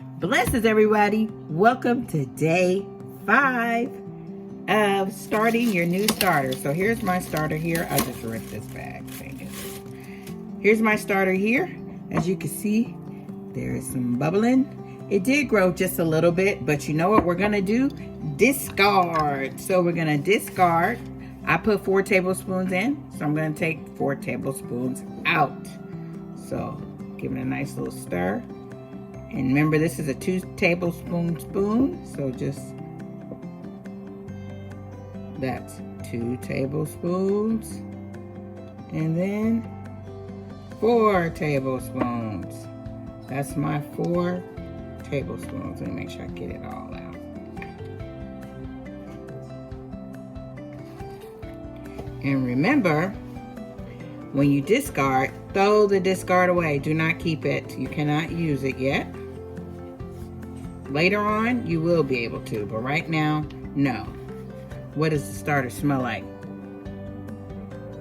Blessings, everybody. Welcome to day 5 of starting your new starter. So here's my starter here. I just ripped this bag. Here's my starter here. As you can see, there is some bubbling. It did grow just a little bit, but you know what we're gonna do? Discard. So we're gonna discard. I put 4 tablespoons in, so I'm gonna take 4 tablespoons out. So give it a nice little stir. And remember, this is a 2 tablespoon spoon, so just, that's 2 tablespoons. And then 4 tablespoons. That's my 4 tablespoons. Let me make sure I get it all out. And remember, when you discard, throw the discard away. Do not keep it. You cannot use it yet. Later on, you will be able to, but right now, no. What does the starter smell like?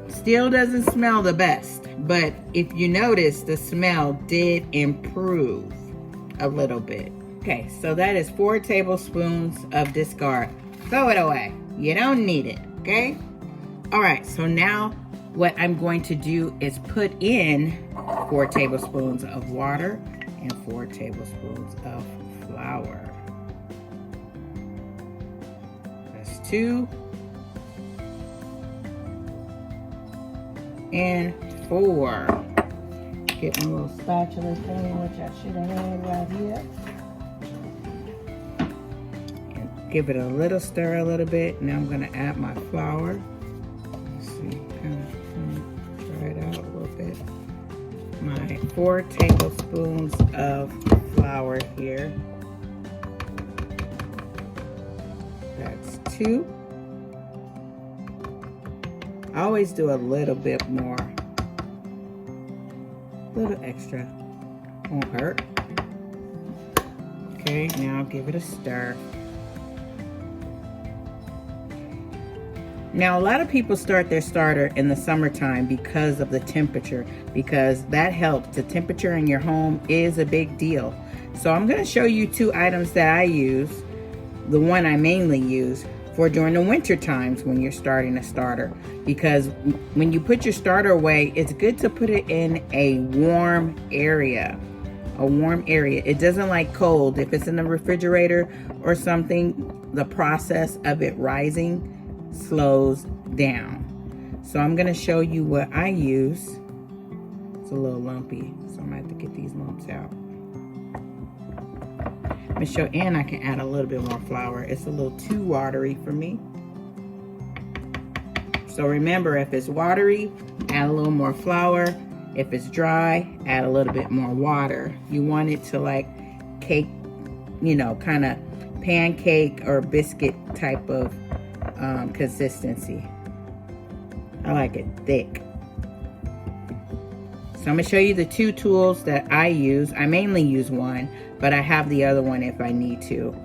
Still doesn't smell the best, but if you notice, the smell did improve a little bit. Okay, so that is 4 tablespoons of discard. Throw it away. You don't need it, okay? All right, so now what I'm going to do is put in 4 tablespoons of water and 4 tablespoons of flour. That's 2 and 4. Get my little spatula thing, which I should have had right here. And give it a little stir a little bit. Now I'm gonna add my flour. Let's see, kind of try it out a little bit. My 4 tablespoons of flour here. That's 2. I always do a little bit more. A little extra. Won't hurt. Okay, now give it a stir. Now, a lot of people start their starter in the summertime because of the temperature, because that helps. The temperature in your home is a big deal. So I'm going to show you 2 items that I use, the one I mainly use for during the winter times when you're starting a starter, because when you put your starter away, it's good to put it in a warm area. It doesn't like cold. If it's in the refrigerator or something, the process of it rising slows down. So I'm going to show you what I use. It's a little lumpy, so I'm going to have to get these lumps out. I'm going to show, and I can add a little bit more flour. It's a little too watery for me. So remember, if it's watery, add a little more flour. If it's dry, add a little bit more water. You want it to like cake, you know, kind of pancake or biscuit type of consistency. I like it thick. So I'm going to show you the 2 tools that I use. I mainly use one, but I have the other one if I need to,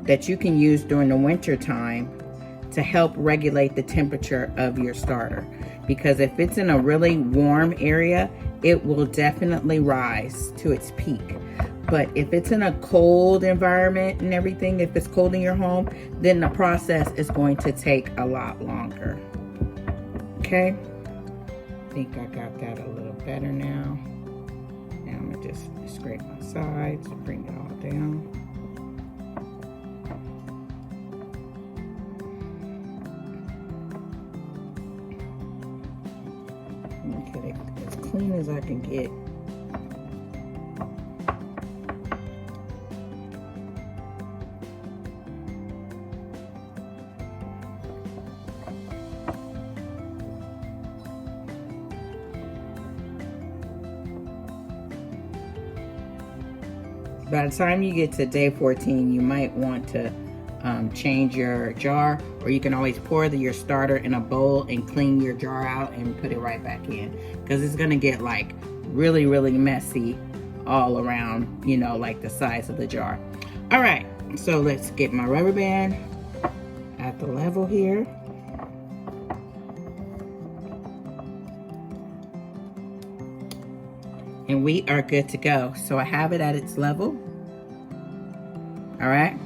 that you can use during the winter time to help regulate the temperature of your starter. Because if it's in a really warm area, it will definitely rise to its peak. But if it's in a cold environment and everything, if it's cold in your home, then the process is going to take a lot longer. Okay? I think I got that a little better now. Now I'm gonna just scrape my sides and bring it all down. Get it as clean as I can get. By the time you get to day 14, you might want to change your jar, or you can always pour your starter in a bowl and clean your jar out and put it right back in, because it's going to get like really, really messy all around, you know, like the size of the jar. All right, so let's get my rubber band at the level here. And we are good to go. So I have it at its level. All right.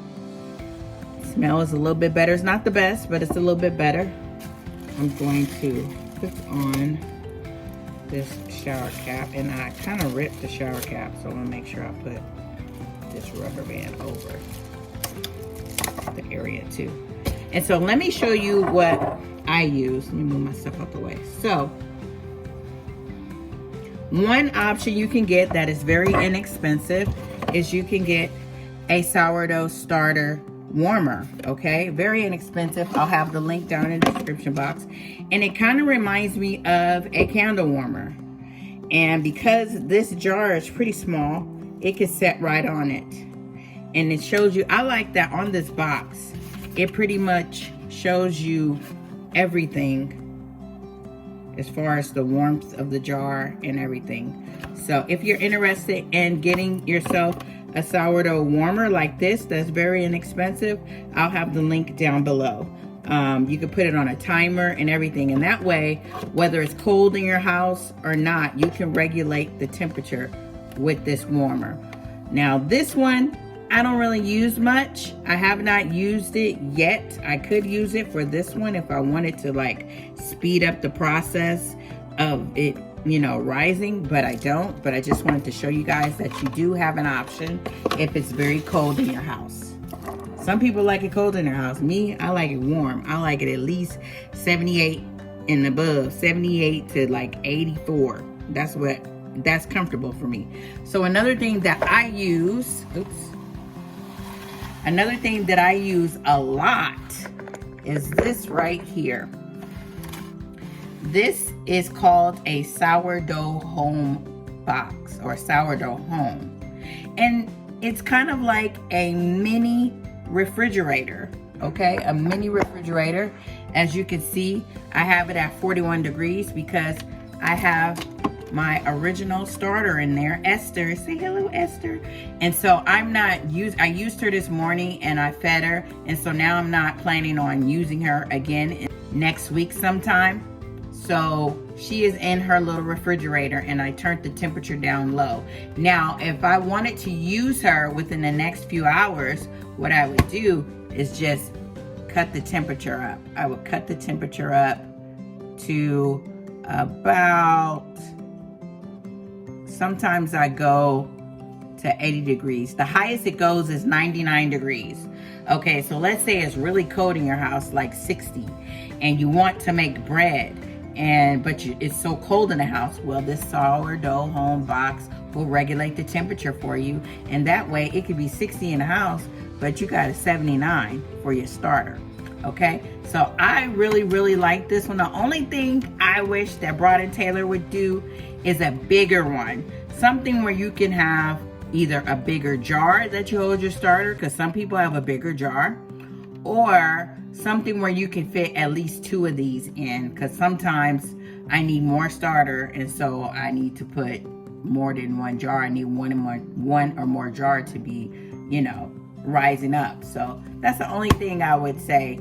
Smell is a little bit better. It's not the best, but it's a little bit better. I'm going to put on this shower cap, and I kind of ripped the shower cap, so I'm gonna make sure I put this rubber band over the area too. And so let me show you what I use. Let me move my stuff out the way. So one option you can get that is very inexpensive is you can get a sourdough starter warmer. Okay, very inexpensive. I'll have the link down in the description box. And it kind of reminds me of a candle warmer. And because this jar is pretty small, it can set right on it. And it shows you, I like that on this box, it pretty much shows you everything as far as the warmth of the jar and everything. So if you're interested in getting yourself a sourdough warmer like this that's very inexpensive, I'll have the link down below. You can put it on a timer and everything, and that way, whether it's cold in your house or not, you can regulate the temperature with this warmer. Now this one, I don't really use much. I have not used it yet. I could use it for this one if I wanted to like speed up the process of it, you know, rising, but I don't. But I just wanted to show you guys that you do have an option if it's very cold in your house. Some people like it cold in their house. Me, I like it warm. I like it at least 78 and above, 78 to like 84. That's comfortable for me. So another thing that I use, another thing that I use a lot is this right here. This is called a sourdough home box or sourdough home. And it's kind of like a mini refrigerator, okay? A mini refrigerator. As you can see, I have it at 41 degrees because I have my original starter in there. Esther, say hello, Esther. And so I used her this morning and I fed her. And so now I'm not planning on using her again next week sometime. So she is in her little refrigerator and I turned the temperature down low. Now, if I wanted to use her within the next few hours, what I would do is just cut the temperature up. I would cut the temperature up to about, sometimes I go to 80 degrees. The highest it goes is 99 degrees. Okay, so let's say it's really cold in your house, like 60, and you want to make bread, but it's so cold in the house. Well, this sourdough home box will regulate the temperature for you, and that way it could be 60 in the house, but you got a 79 for your starter. Okay, so I really, really like this one. The only thing I wish that Broad & Taylor would do is a bigger one. Something where you can have either a bigger jar that you hold your starter, because some people have a bigger jar, or something where you can fit at least 2 of these in, because sometimes I need more starter, and so I need to put more than one jar. I need one or more jar to be, you know, rising up. So that's the only thing I would say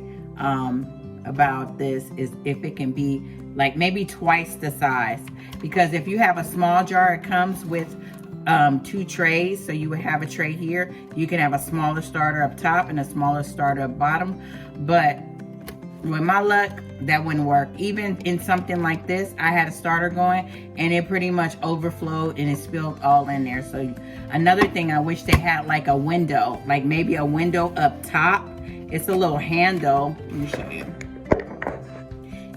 about this, is if it can be like maybe twice the size, because if you have a small jar, it comes with 2 trays. So you would have a tray here, you can have a smaller starter up top and a smaller starter up bottom. But with my luck, that wouldn't work. Even in something like this, I had a starter going and it pretty much overflowed and it spilled all in there. So another thing, I wish they had like a window, like maybe a window up top. It's a little handle. Let me show you.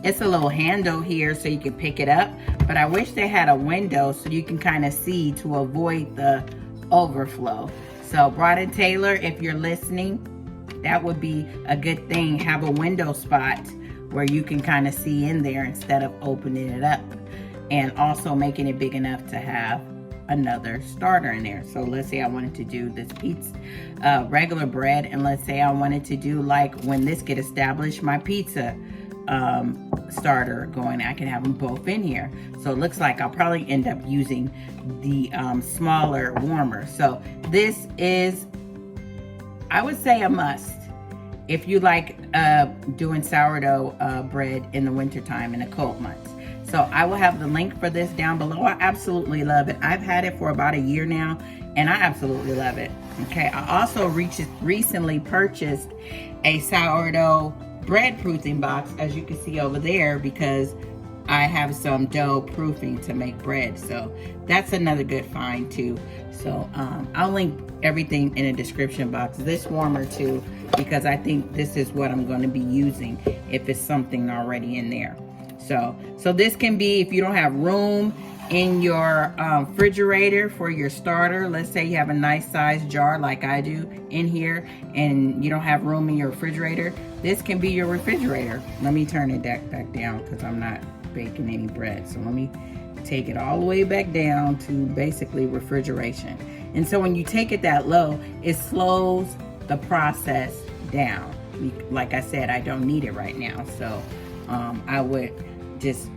It's a little handle here so you can pick it up, but I wish they had a window so you can kind of see to avoid the overflow. So Broad & Taylor, if you're listening, that would be a good thing. Have a window spot where you can kind of see in there instead of opening it up, and also making it big enough to have another starter in there. So let's say I wanted to do this pizza, regular bread, and let's say I wanted to do, like, when this get established, my pizza starter going, I can have them both in here. So it looks like I'll probably end up using the smaller warmer. So this is, I would say, a must if you like doing sourdough bread in the wintertime, in the cold months. So I will have the link for this down below. I absolutely love it. I've had it for about a year now and I absolutely love it. Okay, I also recently purchased a sourdough bread proofing box, as you can see over there, because I have some dough proofing to make bread. So that's another good find too. So I'll link everything in the description box. This warmer too, because I think this is what I'm going to be using if it's something already in there. So this can be, if you don't have room in your refrigerator for your starter. Let's say you have a nice sized jar like I do in here and you don't have room in your refrigerator. This can be your refrigerator. Let me turn it back down because I'm not baking any bread. So let me take it all the way back down to basically refrigeration. And so when you take it that low, it slows the process down. Like I said, I don't need it right now. So I would just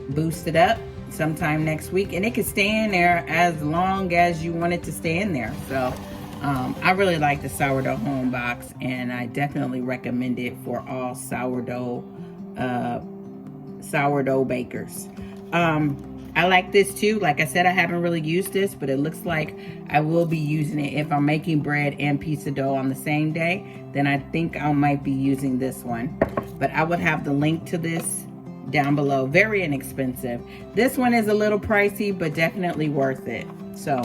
boost it up sometime next week, and it can stay in there as long as you want it to stay in there. So I really like the sourdough home box, and I definitely recommend it for all sourdough bakers. I like this too. Like I said, I haven't really used this, but it looks like I will be using it if I'm making bread and pizza dough on the same day. Then I think I might be using this one, but I would have the link to this down below. Very inexpensive. This one is a little pricey, but definitely worth it. So,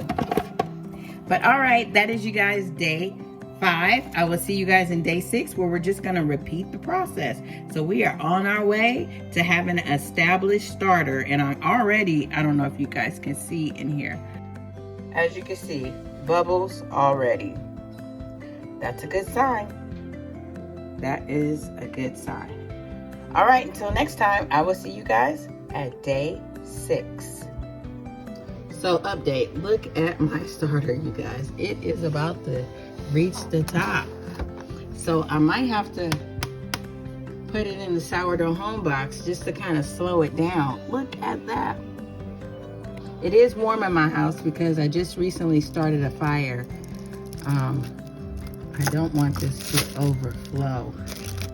but all right, that is you guys day 5. I will see you guys in day 6, where we're just going to repeat the process. So we are on our way to having an established starter, and I'm already, I don't know if you guys can see in here, as you can see, bubbles already. That's a good sign. That is a good sign. All right, until next time, I will see you guys at day 6. So update, look at my starter, you guys. It is about to reach the top. So I might have to put it in the sourdough home box just to kind of slow it down. Look at that. It is warm in my house because I just recently started a fire. I don't want this to overflow.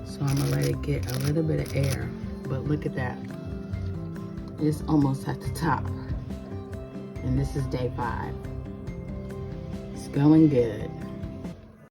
So I'm gonna let it get a little bit of air, but look at that. It's almost at the top. And this is day 5. It's going good.